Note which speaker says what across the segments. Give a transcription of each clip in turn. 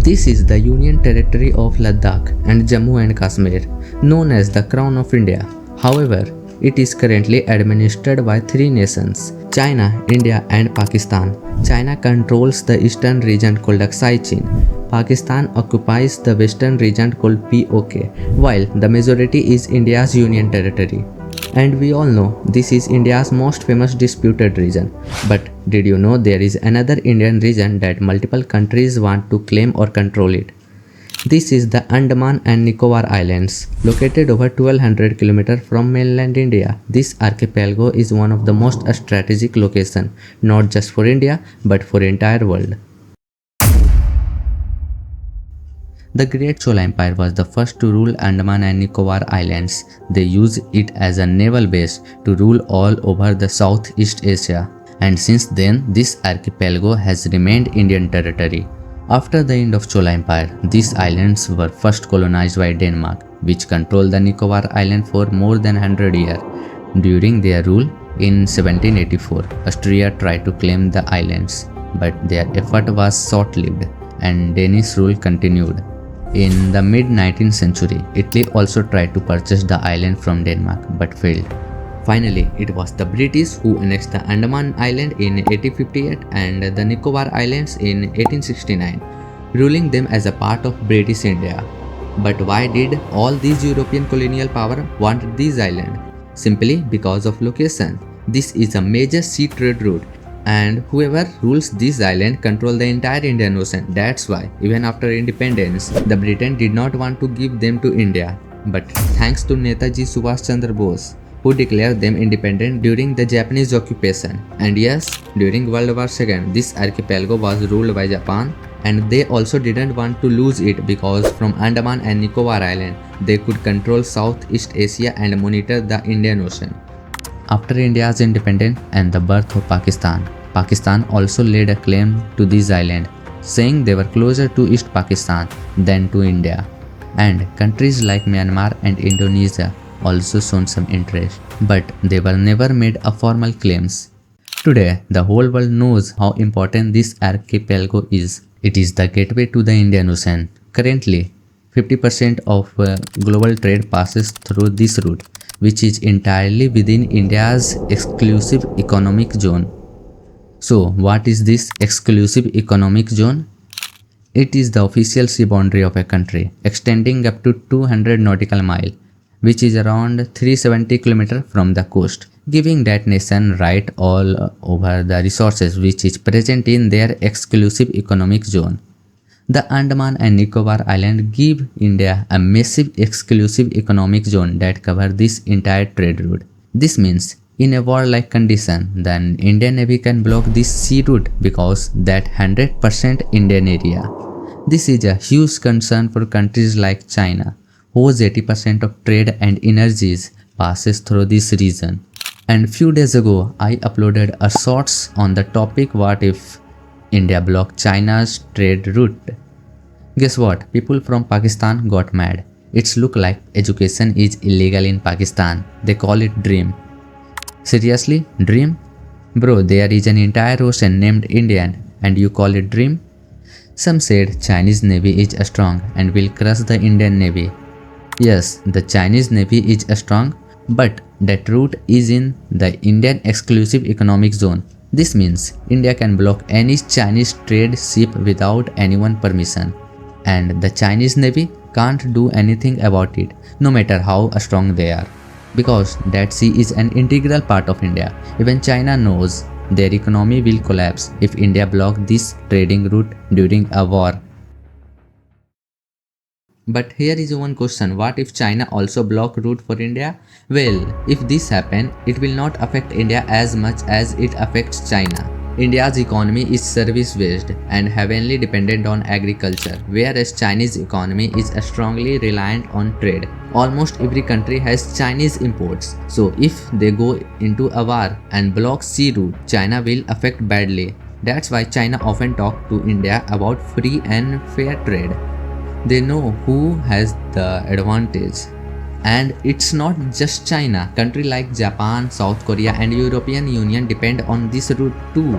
Speaker 1: This is the Union Territory of Ladakh and Jammu and Kashmir, known as the Crown of India. However, it is currently administered by three nations: China, India and Pakistan. China controls the eastern region called Chin. Pakistan occupies the western region called POK, while the majority is India's Union Territory. And we all know this is India's most famous disputed region. But did you know there is another Indian region that multiple countries want to claim or control it? This is the Andaman and Nicobar Islands, located over 1200 km from mainland India. This archipelago is one of the most strategic locations, not just for India, but for entire world. The Great Chola Empire was the first to rule Andaman and Nicobar Islands. They used it as a naval base to rule all over the Southeast Asia. And since then, this archipelago has remained Indian territory. After the end of Chola Empire, these islands were first colonized by Denmark, which controlled the Nicobar Island for more than 100 years. During their rule, in 1784, Austria tried to claim the islands, but their effort was short-lived, and Danish rule continued. In the mid-19th century, Italy also tried to purchase the island from Denmark, but failed. Finally, it was the British who annexed the Andaman Island in 1858 and the Nicobar Islands in 1869, ruling them as a part of British India. But why did all these European colonial power want these islands? Simply because of location. This is a major sea trade route, and whoever rules this island control the entire Indian Ocean. That's why, even after independence, the Britain did not want to give them to India. But thanks to Netaji Subhash Chandra Bose, who declared them independent during the Japanese occupation. And yes, during World War II, this archipelago was ruled by Japan, and they also didn't want to lose it because from Andaman and Nicobar Island, they could control Southeast Asia and monitor the Indian Ocean. After India's independence and the birth of Pakistan, Pakistan also laid a claim to this island, saying they were closer to East Pakistan than to India. And countries like Myanmar and Indonesia also shown some interest, but they were never made a formal claims. Today, the whole world knows how important this archipelago is. It is the gateway to the Indian Ocean. Currently, 50% of global trade passes through this route, which is entirely within India's exclusive economic zone. So, what is this exclusive economic zone? It is the official sea boundary of a country, extending up to 200 nautical miles, which is around 370 km from the coast, giving that nation right all over the resources which is present in their exclusive economic zone. The Andaman and Nicobar Island give India a massive exclusive economic zone that covers this entire trade route. This means, in a war-like condition, the Indian Navy can block this sea route because that 100% Indian area. This is a huge concern for countries like China, whose 80% of trade and energies passes through this region. And few days ago, I uploaded a shorts on the topic what if India blocked China's trade route. Guess what? People from Pakistan got mad. It's look like education is illegal in Pakistan. They call it dream. Seriously? Dream? Bro, there is an entire ocean named Indian and you call it dream? Some said Chinese Navy is strong and will crush the Indian Navy. Yes, the Chinese Navy is strong, but that route is in the Indian exclusive economic zone. This means India can block any Chinese trade ship without anyone's permission. And the Chinese Navy can't do anything about it, no matter how strong they are. Because that sea is an integral part of India. Even China knows their economy will collapse if India blocks this trading route during a war. But here is one question, what if China also block route for India? Well, if this happens, it will not affect India as much as it affects China. India's economy is service-based and heavily dependent on agriculture, whereas Chinese economy is strongly reliant on trade. Almost every country has Chinese imports, so if they go into a war and block sea route, China will affect badly. That's why China often talk to India about free and fair trade. They know who has the advantage. And it's not just China. Countries like Japan, South Korea and European Union depend on this route too.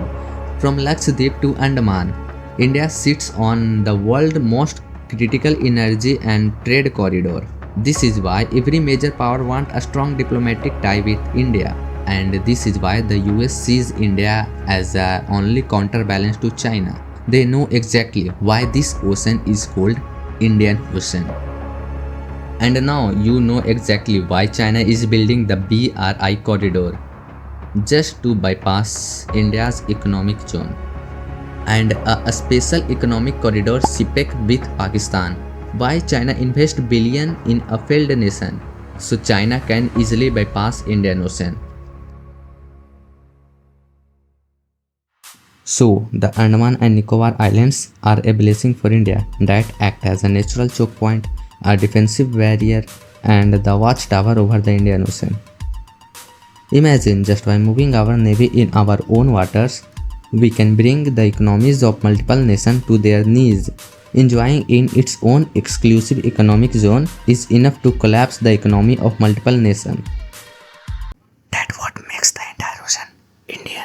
Speaker 1: From Lakshadweep to Andaman, India sits on the world's most critical energy and trade corridor. This is why every major power wants a strong diplomatic tie with India, and this is why the US sees India as the only counterbalance to China. They know exactly why this ocean is called Indian Ocean. And now you know exactly why China is building the BRI corridor just to bypass India's economic zone, and a special economic corridor CPEC with Pakistan. Why China invest billion in a failed nation so China can easily bypass Indian Ocean. So the Andaman and Nicobar Islands are a blessing for India that act as a natural choke point, a defensive barrier, and the watchtower over the Indian Ocean. Imagine just by moving our navy in our own waters, we can bring the economies of multiple nations to their knees. Enjoying in its own exclusive economic zone is enough to collapse the economy of multiple nations. That's what makes the entire ocean India.